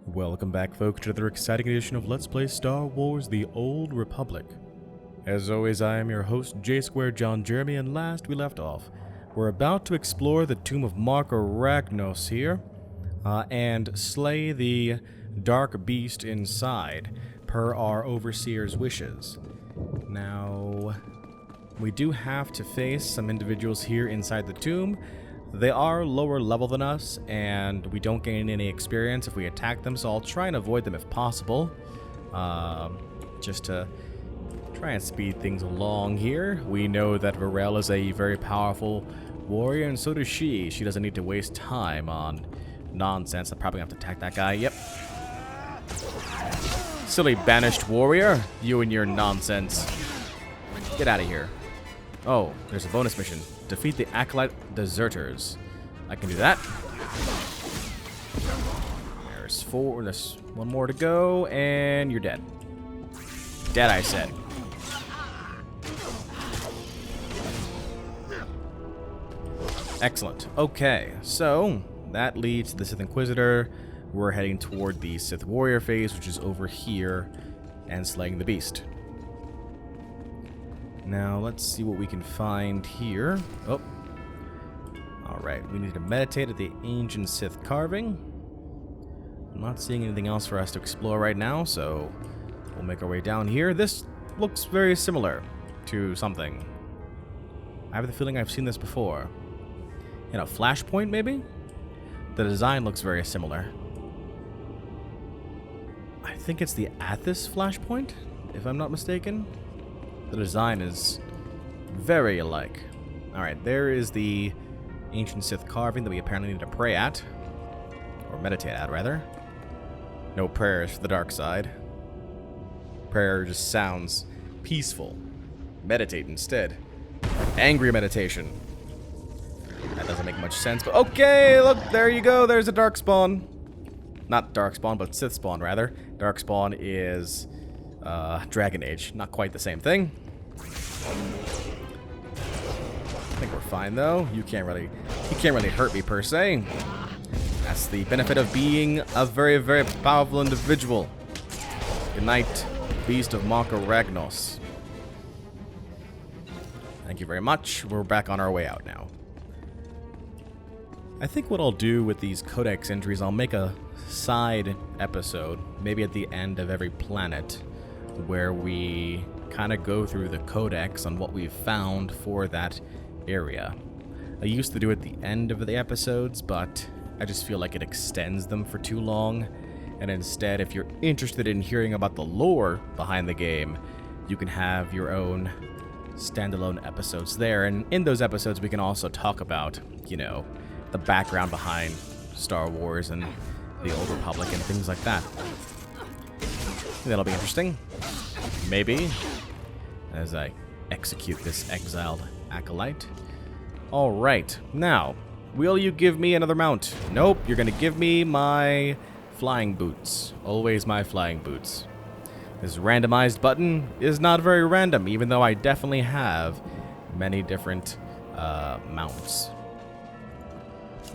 Welcome back, folks, to another exciting edition of Let's Play Star Wars The Old Republic. As always, I am your host, J-Square John Jeremy, and last we left off, we're about to explore the tomb of Marka Ragnos here, and slay the dark beast inside, per our Overseer's wishes. Now, we do have to face some individuals here inside the tomb. They are lower level than us, and we don't gain any experience if we attack them, so I'll try and avoid them if possible. Just to try and speed things along here. We know that Varel is a very powerful warrior, and so does she. She doesn't need to waste time on nonsense. I'm probably going to have to attack that guy. Yep. Silly banished warrior. You and your nonsense. Get out of here. Oh, there's a bonus mission. Defeat the Acolyte Deserters. I can do that. There's four. There's one more to go, and you're dead. Dead, I said. Excellent. Okay, so that leads to the Sith Inquisitor. We're heading toward the Sith Warrior phase, which is over here, and slaying the beast. Now, let's see what we can find here. Oh. Alright, we need to meditate at the ancient Sith carving. I'm not seeing anything else for us to explore right now, so we'll make our way down here. This looks very similar to something. I have the feeling I've seen this before. In a flashpoint, maybe? The design looks very similar. I think it's the Athos flashpoint, if I'm not mistaken. The design is very alike. Alright, there is the ancient Sith carving that we apparently need to pray at. Or meditate at, rather. No prayers for the dark side. Prayer just sounds peaceful. Meditate instead. Angry meditation. That doesn't make much sense, but okay, look, there you go, there's a dark spawn. Not dark spawn, but Sith spawn, rather. Dark spawn is Dragon Age. Not quite the same thing. I think we're fine though. He can't really hurt me per se. That's the benefit of being a very, very powerful individual. Good night, Beast of Marka Ragnos. Thank you very much. We're back on our way out now. I think what I'll do with these codex entries, I'll make a side episode, maybe at the end of every planet, where we kind of go through the codex on what we've found for that area. I used to do it at the end of the episodes, but I just feel like it extends them for too long. And instead, if you're interested in hearing about the lore behind the game, you can have your own standalone episodes there. And in those episodes, we can also talk about, you know, the background behind Star Wars and the Old Republic and things like that. That'll be interesting. Maybe. As I execute this exiled acolyte. Alright. Now, will you give me another mount? Nope. You're going to give me my flying boots. Always my flying boots. This randomized button is not very random, even though I definitely have many different mounts.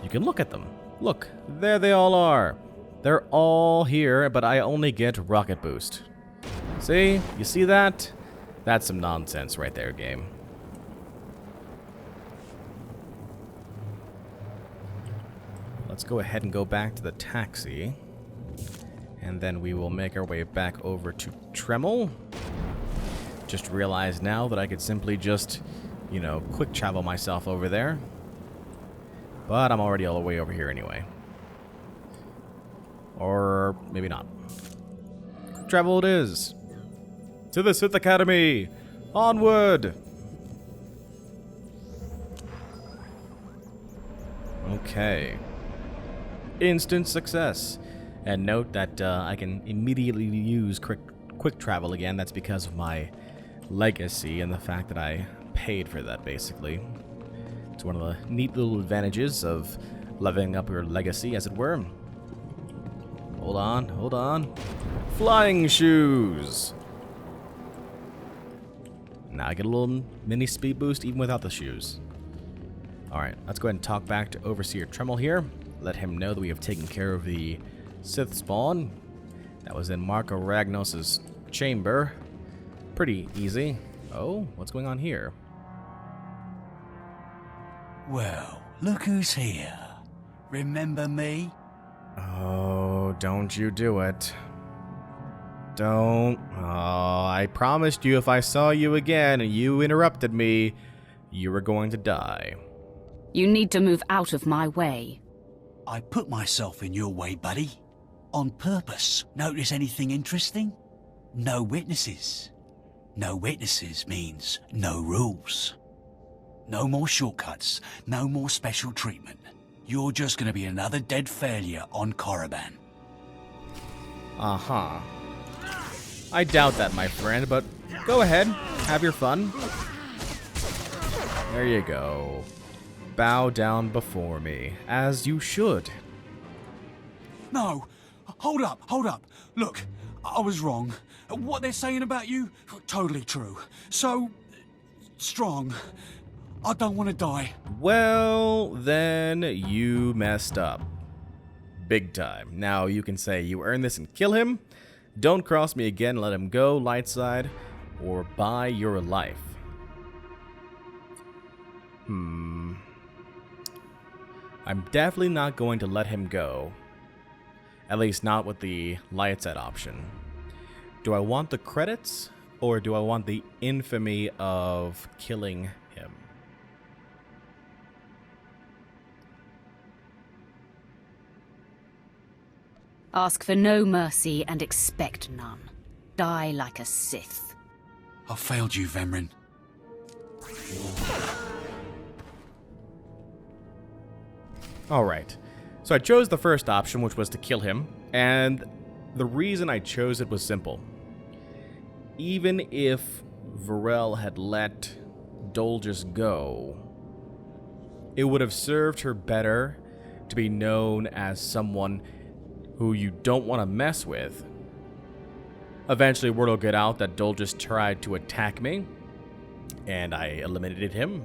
You can look at them. Look, there they all are. They're all here, but I only get rocket boost. See? You see that? That's some nonsense right there, game. Let's go ahead and go back to the taxi. And then we will make our way back over to Tremel. Just realized now that I could simply just, you know, quick travel myself over there. But I'm already all the way over here anyway. Or maybe not. Quick travel it is. To the Sith Academy! Onward! Okay. Instant success. And note that I can immediately use quick travel again. That's because of my legacy and the fact that I paid for that, basically. It's one of the neat little advantages of leveling up your legacy, as it were. Hold on, hold on. Flying shoes! Now I get a little mini speed boost even without the shoes. Alright, let's go ahead and talk back to Overseer Tremel here. Let him know that we have taken care of the Sith spawn. That was in Marco Ragnos' chamber. Pretty easy. Oh, what's going on here? Well, look who's here. Remember me? Oh, don't you do it. Don't. Oh, I promised you if I saw you again and you interrupted me, you were going to die. You need to move out of my way. I put myself in your way, buddy. On purpose. Notice anything interesting? No witnesses. No witnesses means no rules. No more shortcuts. No more special treatment. You're just gonna be another dead failure on Korriban. Uh-huh. I doubt that, my friend, but go ahead. Have your fun. There you go. Bow down before me, as you should. No! Hold up. Look, I was wrong. What they're saying about you, totally true. So, strong. I don't want to die. Well, then you messed up. Big time. Now you can say you earned this and kill him. Don't cross me again, let him go, light side, or buy your life. I'm definitely not going to let him go. At least not with the light side option. Do I want the credits, or do I want the infamy of killing him? Ask for no mercy and expect none. Die like a Sith. I failed you, Vemrin. Alright, so I chose the first option, which was to kill him, and the reason I chose it was simple. Even if Varel had let Doles go, it would have served her better to be known as someone who you don't want to mess with. Eventually, word will get out that Doles tried to attack me, and I eliminated him.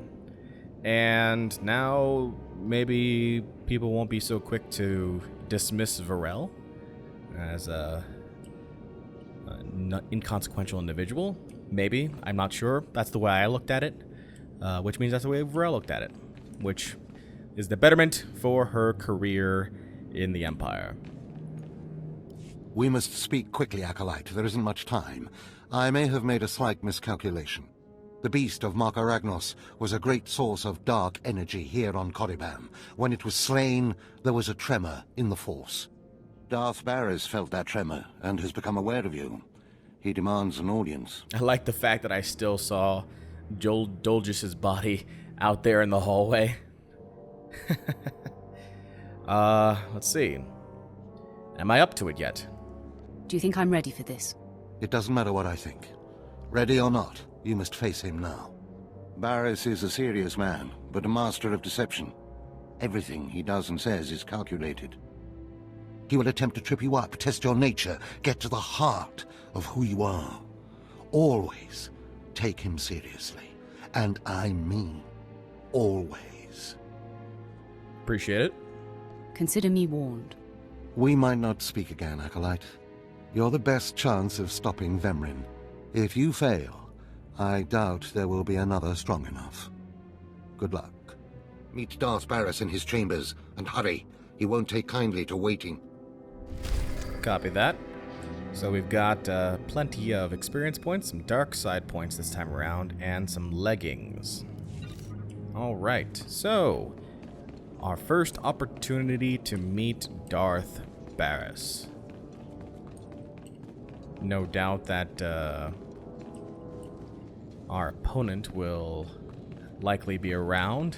And now, maybe people won't be so quick to dismiss Varel as a inconsequential individual. Maybe, I'm not sure. That's the way I looked at it, which means that's the way Varel looked at it, which is the betterment for her career in the Empire. We must speak quickly, Acolyte. There isn't much time. I may have made a slight miscalculation. The beast of Marco Ragnos was a great source of dark energy here on Korriban. When it was slain, there was a tremor in the Force. Darth Baras felt that tremor and has become aware of you. He demands an audience. I like the fact that I still saw Doles' body out there in the hallway. Let's see. Am I up to it yet? Do you think I'm ready for this? It doesn't matter what I think. Ready or not, you must face him now. Baras is a serious man, but a master of deception. Everything he does and says is calculated. He will attempt to trip you up, test your nature, get to the heart of who you are. Always take him seriously. And I mean always. Appreciate it. Consider me warned. We might not speak again, Acolyte. You're the best chance of stopping Vemrin. If you fail, I doubt there will be another strong enough. Good luck. Meet Darth Baras in his chambers, and hurry. He won't take kindly to waiting. Copy that. So we've got plenty of experience points, some dark side points this time around, and some leggings. Alright, so our first opportunity to meet Darth Baras. No doubt that our opponent will likely be around,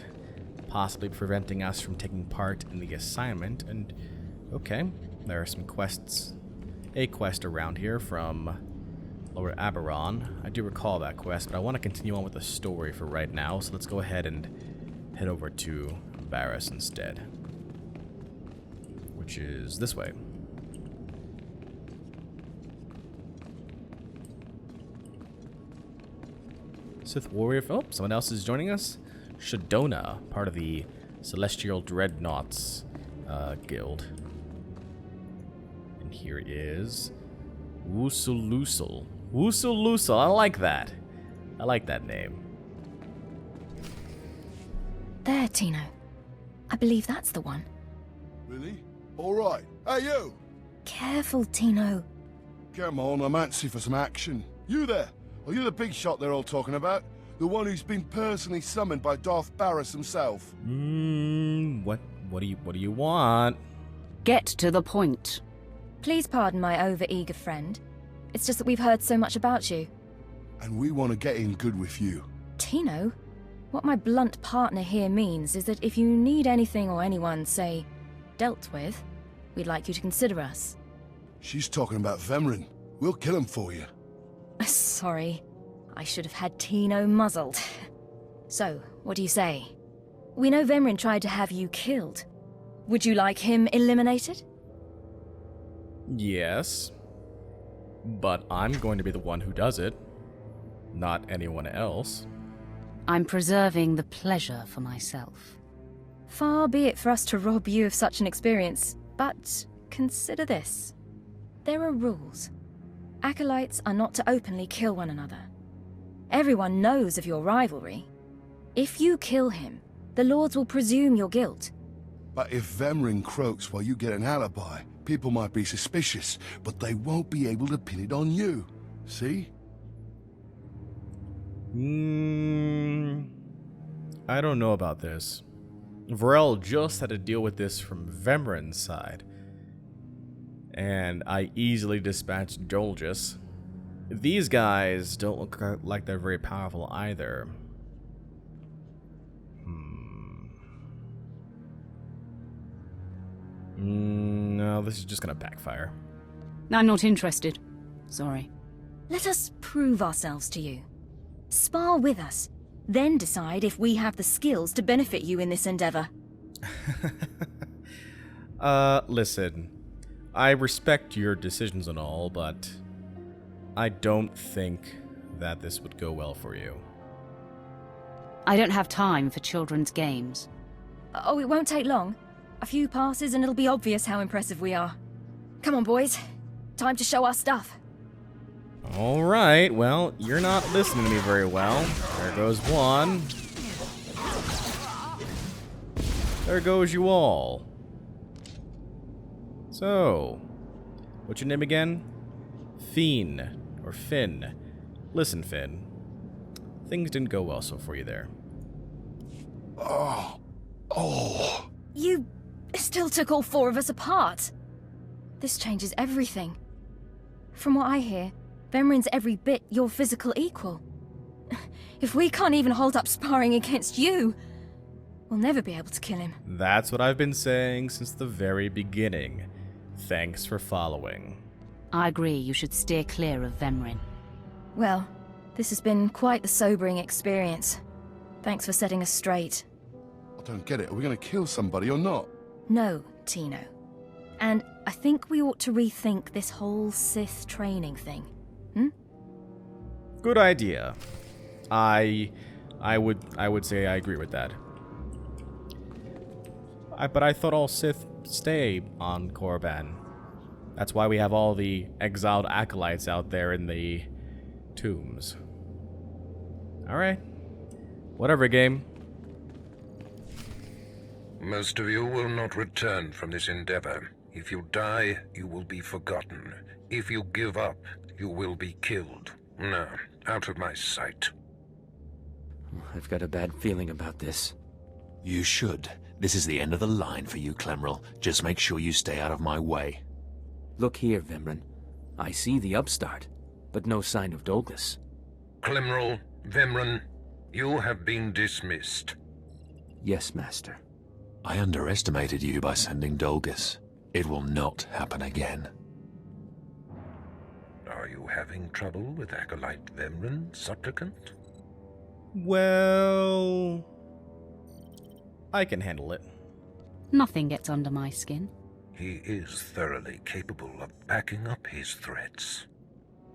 possibly preventing us from taking part in the assignment. And okay, there are some quests. A quest around here from Lord Aberon. I do recall that quest, but I want to continue on with the story for right now, so let's go ahead and head over to Baras instead, which is this way. Sith Warrior. Oh, someone else is joining us. Shadona, part of the Celestial Dreadnoughts guild. here is Woosalusal. Woosalusal, I like that. I like that name. There, Tino. I believe that's the one. Really? Alright. Hey, you! Careful, Tino. Come on, I'm antsy for some action. You there? Are you the big shot they're all talking about? The one who's been personally summoned by Darth Baras himself? What do you want? Get to the point. Please pardon my over-eager friend. It's just that we've heard so much about you. And we want to get in good with you. Tino? What my blunt partner here means is that if you need anything or anyone, say, dealt with, we'd like you to consider us. She's talking about Vemrin. We'll kill him for you. Sorry. I should have had Tino muzzled. So, what do you say? We know Vemrin tried to have you killed. Would you like him eliminated? Yes. But I'm going to be the one who does it, not anyone else. I'm preserving the pleasure for myself. Far be it for us to rob you of such an experience, but consider this. There are rules. Acolytes are not to openly kill one another. Everyone knows of your rivalry. If you kill him, the Lords will presume your guilt. But if Vemrin croaks while you get an alibi, people might be suspicious, but they won't be able to pin it on you. See? I don't know about this. Varel just had to deal with this from Vemrin's side. And I easily dispatched Dolgus. These guys don't look like they're very powerful either. No, this is just gonna backfire. I'm not interested. Sorry. Let us prove ourselves to you. Spar with us, then decide if we have the skills to benefit you in this endeavor. Listen. I respect your decisions and all, but I don't think that this would go well for you. I don't have time for children's games. Oh, it won't take long. A few passes and it'll be obvious how impressive we are. Come on, boys. Time to show our stuff. Alright, well, you're not listening to me very well. There goes one. There goes you all. So, what's your name again? Fiend, or Finn. Listen, Finn. Things didn't go well so for you there. Oh. You still took all four of us apart. This changes everything. From what I hear, Vemrin's every bit your physical equal. If we can't even hold up sparring against you, we'll never be able to kill him. That's what I've been saying since the very beginning. Thanks for following. I agree you should steer clear of Vemrin. Well, this has been quite the sobering experience. Thanks for setting us straight. I don't get it. Are we going to kill somebody or not? No, Tino. And I think we ought to rethink this whole Sith training thing. Good idea. I would say I agree with that. But I thought all Sith stay on Korriban. That's why we have all the exiled acolytes out there in the tombs. Alright. Whatever, game. Most of you will not return from this endeavor. If you die, you will be forgotten. If you give up, you will be killed. No, out of my sight. I've got a bad feeling about this. You should. This is the end of the line for you, Clemrel. Just make sure you stay out of my way. Look here, Vemrin. I see the upstart, but no sign of Dolgus. Clemrel, Vemrin, you have been dismissed. Yes, Master. I underestimated you by sending Dolgus. It will not happen again. Are you having trouble with Acolyte Vemrin, Supplicant? Well, I can handle it. Nothing gets under my skin. He is thoroughly capable of backing up his threats.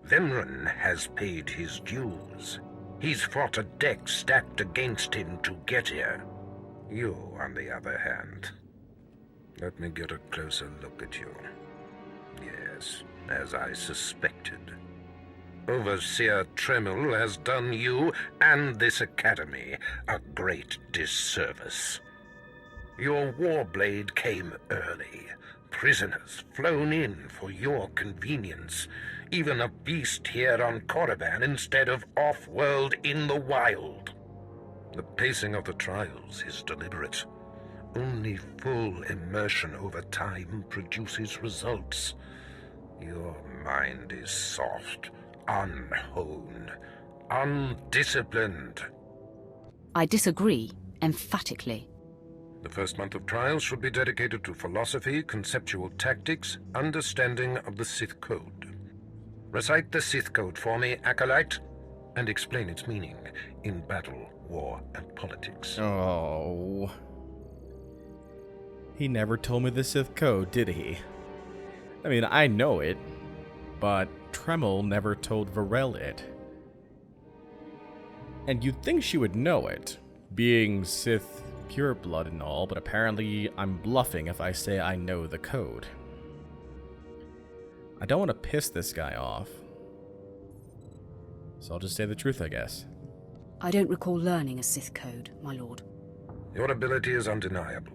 Vemrin has paid his dues. He's fought a deck stacked against him to get here. You, on the other hand, let me get a closer look at you. Yes. Baras, as I suspected. Overseer Tremel has done you and this academy a great disservice. Your warblade came early. Prisoners flown in for your convenience. Even a beast here on Korriban instead of off-world in the wild. The pacing of the trials is deliberate. Only full immersion over time produces results. Your mind is soft, unhoned, undisciplined. I disagree, emphatically. The first month of trials should be dedicated to philosophy, conceptual tactics, understanding of the Sith Code. Recite the Sith Code for me, Acolyte, and explain its meaning in battle, war, and politics. Oh. He never told me the Sith Code, did he? I mean, I know it, but Tremel never told Varel it. And you'd think she would know it, being Sith pureblood and all, but apparently I'm bluffing if I say I know the code. I don't want to piss this guy off, so I'll just say the truth, I guess. I don't recall learning a Sith code, my lord. Your ability is undeniable,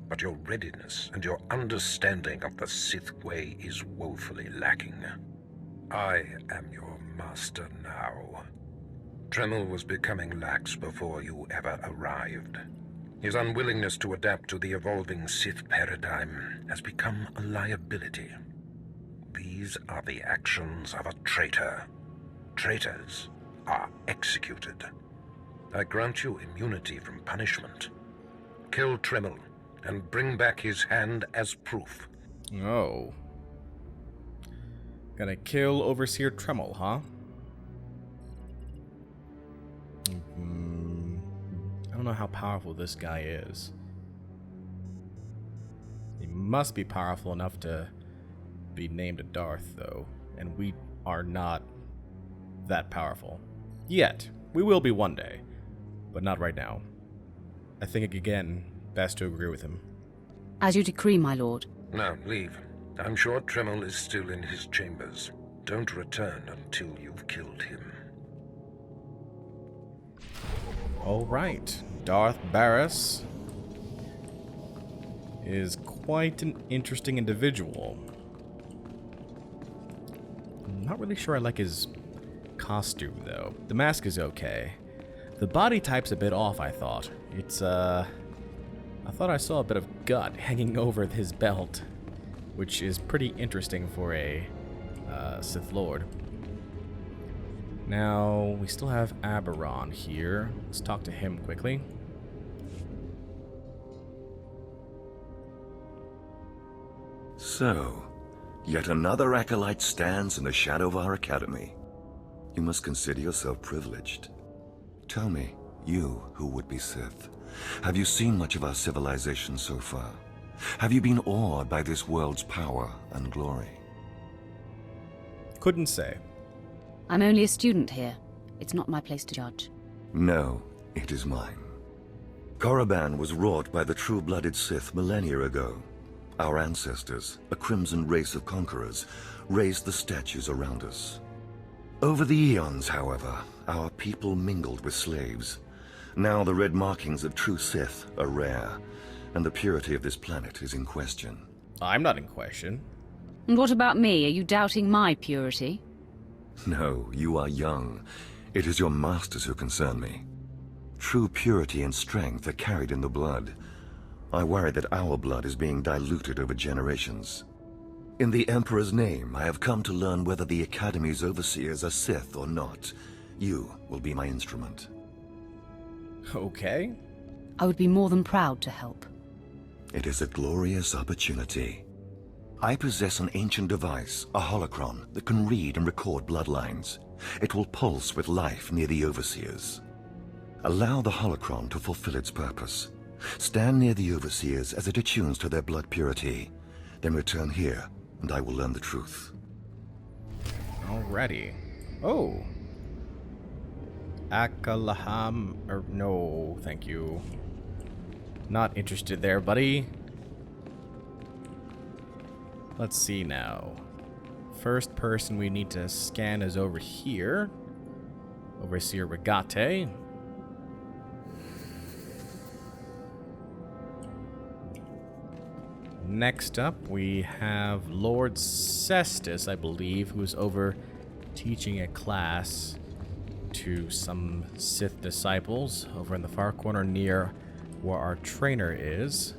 but your readiness and your understanding of the Sith way is woefully lacking. I am your master now. Tremel was becoming lax before you ever arrived. His unwillingness to adapt to the evolving Sith paradigm has become a liability. These are the actions of a traitor. Traitors are executed. I grant you immunity from punishment. Kill Tremel and bring back his hand as proof. Oh. Gonna kill Overseer Tremel, huh? I don't know how powerful this guy is. He must be powerful enough to be named a Darth, though. And we are not that powerful. Yet. We will be one day. But not right now. I think, again, best to agree with him. As you decree, my lord. Now, leave. I'm sure Tremel is still in his chambers. Don't return until you've killed him. Alright. Darth Baras is quite an interesting individual. I'm not really sure I like his costume, though. The mask is okay. The body type's a bit off, I thought. It's, I thought I saw a bit of gut hanging over his belt, which is pretty interesting for a Sith Lord. Now, we still have Aberon here. Let's talk to him quickly. So, yet another acolyte stands in the shadow of our academy. You must consider yourself privileged. Tell me, you who would be Sith, have you seen much of our civilization so far? Have you been awed by this world's power and glory? Couldn't say. I'm only a student here. It's not my place to judge. No, it is mine. Korriban was wrought by the true-blooded Sith millennia ago. Our ancestors, a crimson race of conquerors, raised the statues around us. Over the eons, however, our people mingled with slaves. Now the red markings of true Sith are rare, and the purity of this planet is in question. I'm not in question. And what about me? Are you doubting my purity? No, you are young. It is your masters who concern me. True purity and strength are carried in the blood. I worry that our blood is being diluted over generations. In the Emperor's name, I have come to learn whether the Academy's overseers are Sith or not. You will be my instrument. Okay. I would be more than proud to help. It is a glorious opportunity. I possess an ancient device, a holocron, that can read and record bloodlines. It will pulse with life near the overseers. Allow the holocron to fulfill its purpose. Stand near the overseers as it attunes to their blood purity. Then return here, and I will learn the truth. Alrighty. Oh. Akalaham. No, thank you. Not interested there, buddy. Let's see now. first person we need to scan is over here. Overseer Regate. Next up, we have Lord Cestus, I believe, who's over teaching a class to some Sith disciples over in the far corner near where our trainer is.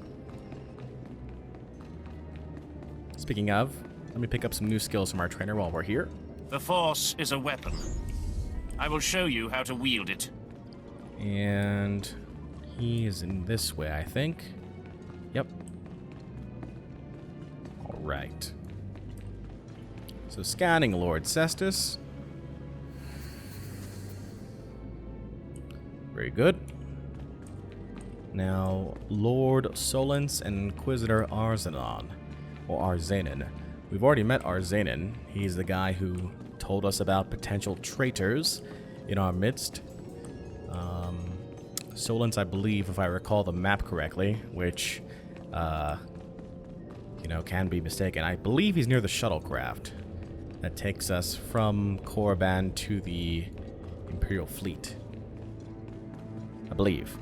Speaking of, let me pick up some new skills from our trainer while we're here. The Force is a weapon. I will show you how to wield it. And he is in this way, I think. Yep. Alright. So scanning Lord Cestus. Very good. Now, Lord Solence and Inquisitor Arzanon. Or Arzanin. We've already met Arzanin. He's the guy who told us about potential traitors in our midst. Solence, I believe, if I recall the map correctly, which, can be mistaken. I believe he's near the shuttlecraft that takes us from Korriban to the Imperial Fleet. I believe.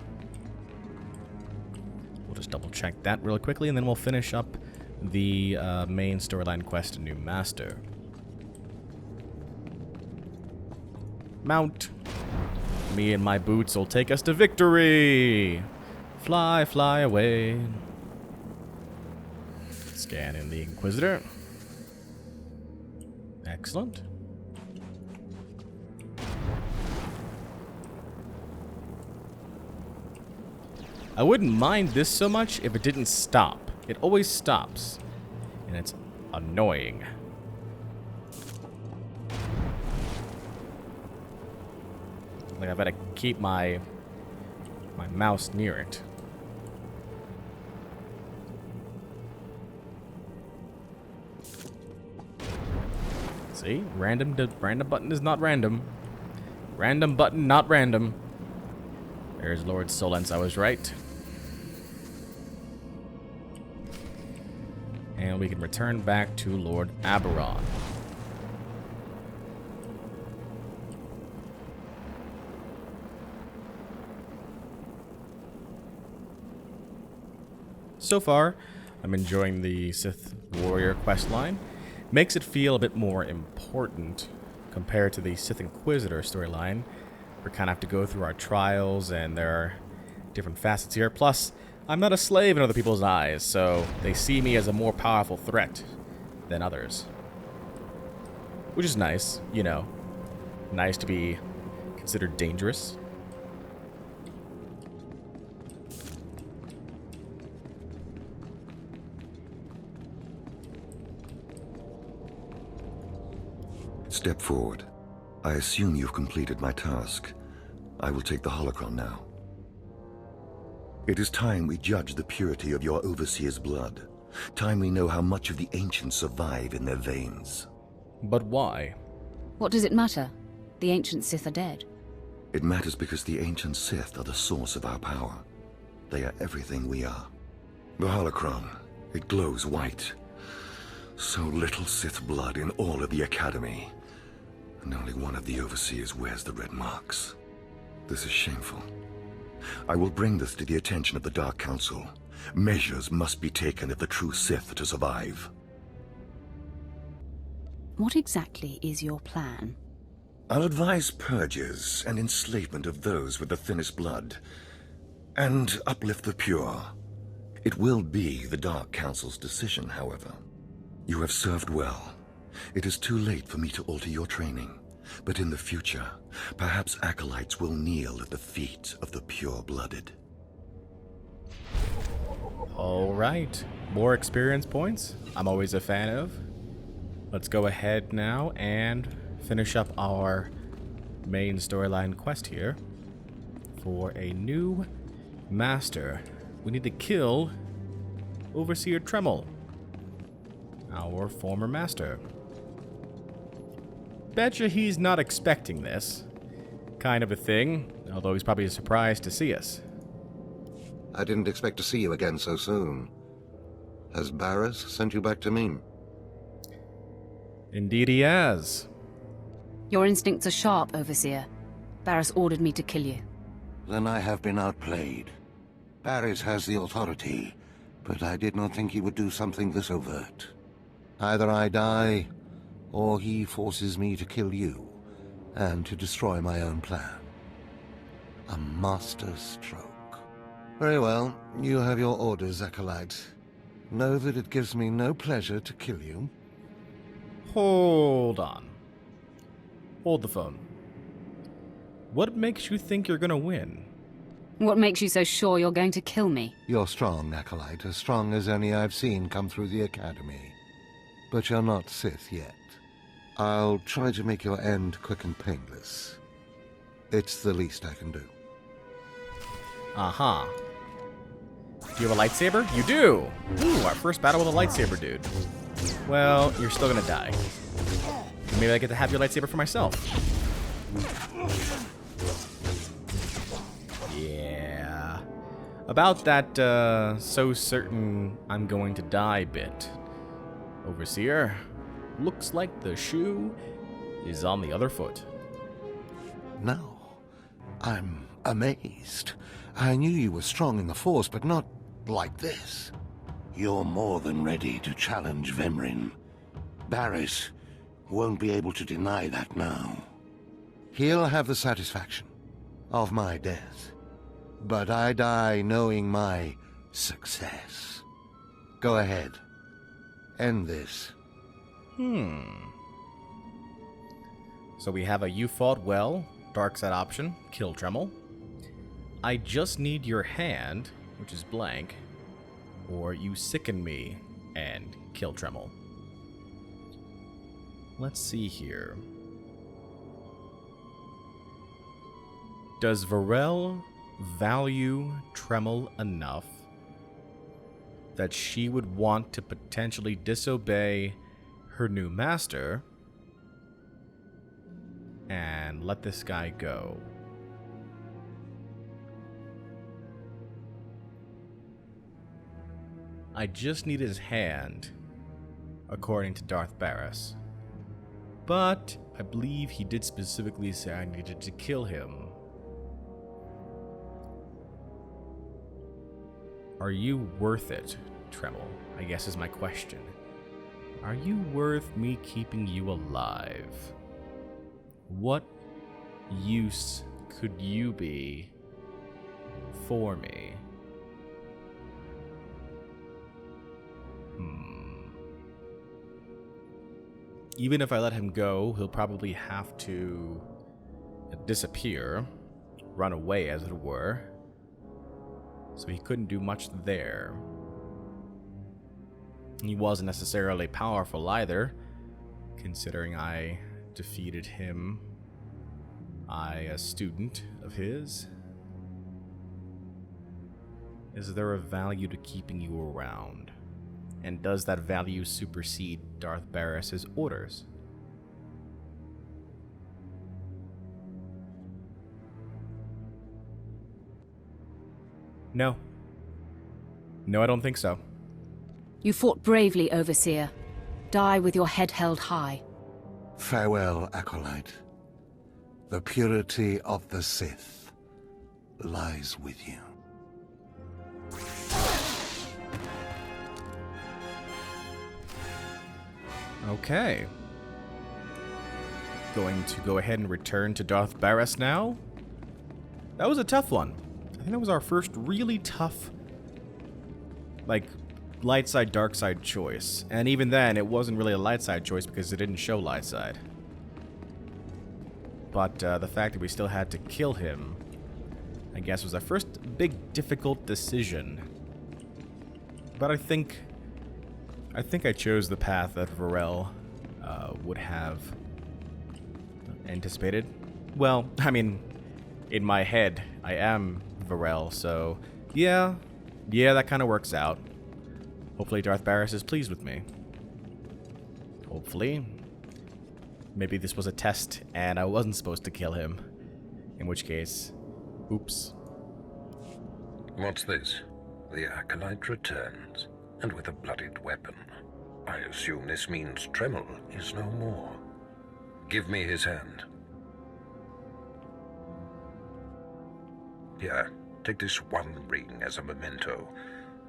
We'll just double check that really quickly, and then we'll finish up the main storyline quest, A New Master. Mount. Me and my boots will take us to victory. Fly, fly away. Scan in the Inquisitor. Excellent. I wouldn't mind this so much if it didn't stop. It always stops. And it's annoying. Like, I've got to keep my mouse near it. See? Random button is not random. Random button, not random. There's Lord Solence, I was right. And we can return back to Lord Aberon. So far, I'm enjoying the Sith Warrior questline. Makes it feel a bit more important compared to the Sith Inquisitor storyline. We kind of have to go through our trials, and there are different facets here. Plus, I'm not a slave in other people's eyes, so they see me as a more powerful threat than others. Which is nice, you know. Nice to be considered dangerous. Step forward. I assume you've completed my task. I will take the holocron now. It is time we judge the purity of your overseer's blood. Time we know how much of the ancients survive in their veins. But why? What does it matter? The ancient Sith are dead. It matters because the ancient Sith are the source of our power. They are everything we are. The holocron, it glows white. So little Sith blood in all of the Academy. And only one of the overseers wears the red marks. This is shameful. I will bring this to the attention of the Dark Council. Measures must be taken if the true Sith are to survive. What exactly is your plan? I'll advise purges and enslavement of those with the thinnest blood, and uplift the pure. It will be the Dark Council's decision, however. You have served well. It is too late for me to alter your training, but in the future, perhaps acolytes will kneel at the feet of the pure-blooded. All right, more experience points. I'm always a fan of. Let's go ahead now and finish up our main storyline quest here for a new master. We need to kill Overseer Tremel, our former master. Betcha he's not expecting this kind of a thing, although he's probably surprised to see us. I didn't expect to see you again so soon. Has Baras sent you back to me? Indeed he has. Your instincts are sharp, Overseer. Baras ordered me to kill you. Then I have been outplayed. Baras has the authority, but I did not think he would do something this overt. Either I die, or he forces me to kill you, and to destroy my own plan. A master stroke. Very well, you have your orders, Acolyte. Know that it gives me no pleasure to kill you. Hold on. Hold the phone. What makes you think you're gonna win? What makes you so sure you're going to kill me? You're strong, Acolyte, as strong as any I've seen come through the Academy. But you're not Sith yet. I'll try to make your end quick and painless. It's the least I can do. Aha. Do you have a lightsaber? You do! Ooh, our first battle with a lightsaber, dude. Well, you're still gonna die. Maybe I get to have your lightsaber for myself. Yeah. About that, so certain I'm going to die bit. Overseer, looks like the shoe is on the other foot. No. I'm amazed. I knew you were strong in the Force, but not like this. You're more than ready to challenge Vemrin. Baras won't be able to deny that now. He'll have the satisfaction of my death, but I die knowing my success. Go ahead. End this. So we have a you fought well, dark side option, kill Tremel. I just need your hand, which is blank, or you sicken me and kill Tremel. Let's see here. Does Varel value Tremel enough that she would want to potentially disobey her new master and let this guy go? I just need his hand, according to Darth Baras. But I believe he did specifically say I needed to kill him. Are you worth it, Tremel? I guess is my question. Are you worth me keeping you alive? What use could you be for me? Even if I let him go, he'll probably have to disappear, run away as it were. So he couldn't do much there. He wasn't necessarily powerful either, considering I defeated him. A student of his. Is there a value to keeping you around? And does that value supersede Darth Baras' orders? No. No, I don't think so. You fought bravely, Overseer. Die with your head held high. Farewell, Acolyte. The purity of the Sith lies with you. Okay. Going to go ahead and return to Darth Baras now. That was a tough one. I think that was our first really tough, like, light side, dark side choice. And even then, it wasn't really a light side choice because it didn't show light side. But the fact that we still had to kill him, I guess, was our first big, difficult decision. But I think I chose the path that Varel would have anticipated. Well, I mean, in my head, I am Varel, so yeah, that kind of works out. Hopefully Darth Baras is pleased with me. Hopefully. Maybe this was a test and I wasn't supposed to kill him. In which case, oops. What's this? The Acolyte returns, and with a bloodied weapon. I assume this means Tremel is no more. Give me his hand. Here, take this one ring as a memento.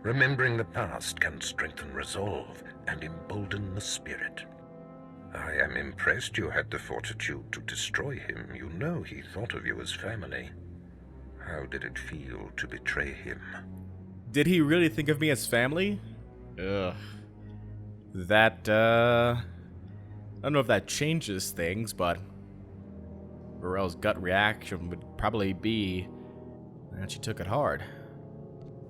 Remembering the past can strengthen resolve and embolden the spirit. I am impressed you had the fortitude to destroy him. You know he thought of you as family. How did it feel to betray him? Did he really think of me as family? Ugh. That, I don't know if that changes things, but Varel's gut reaction would probably be that she took it hard.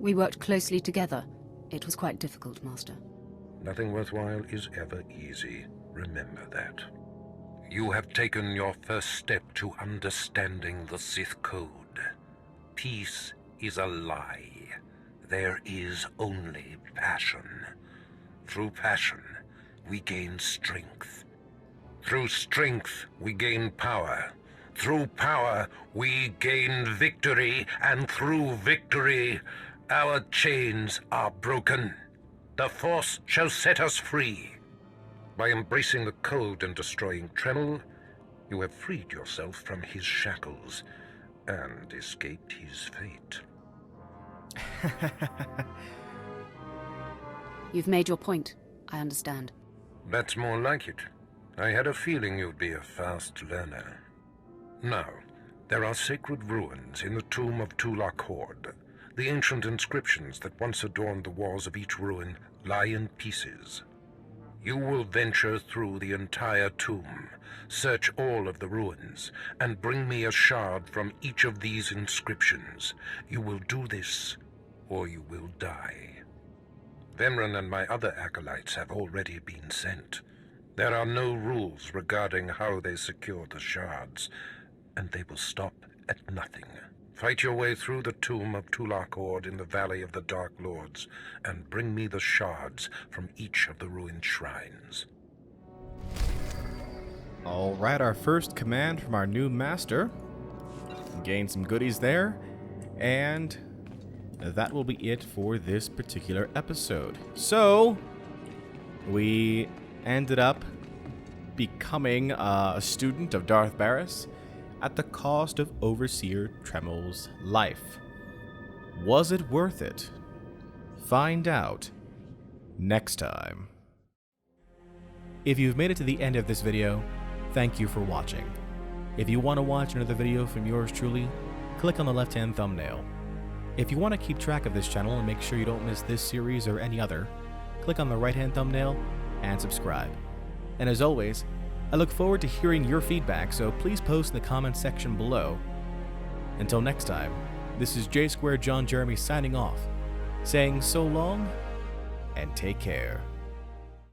We worked closely together. It was quite difficult, Master. Nothing worthwhile is ever easy. Remember that. You have taken your first step to understanding the Sith Code. Peace is a lie. There is only passion. Through passion, we gain strength. Through strength, we gain power. Through power, we gain victory. And through victory, our chains are broken. The Force shall set us free. By embracing the code and destroying Tremel, you have freed yourself from his shackles and escaped his fate. You've made your point. I understand. That's more like it. I had a feeling you'd be a fast learner. Now, there are sacred ruins in the tomb of Tulak Horde. The ancient inscriptions that once adorned the walls of each ruin lie in pieces. You will venture through the entire tomb, search all of the ruins, and bring me a shard from each of these inscriptions. You will do this, or you will die. Vemran and my other acolytes have already been sent. There are no rules regarding how they secure the shards, and they will stop at nothing. Fight your way through the tomb of Tulak Horde in the Valley of the Dark Lords, and bring me the shards from each of the ruined shrines. Alright, our first command from our new master. Gain some goodies there, and that will be it for this particular episode. So, we ended up becoming a student of Darth Baras at the cost of Overseer Tremel's life. Was it worth it? Find out next time. If you've made it to the end of this video, thank you for watching. If you want to watch another video from yours truly, click on the left-hand thumbnail. If you want to keep track of this channel and make sure you don't miss this series or any other, click on the right-hand thumbnail and subscribe. And as always, I look forward to hearing your feedback, so please post in the comments section below. Until next time, this is J Square John Jeremy signing off, saying so long and take care.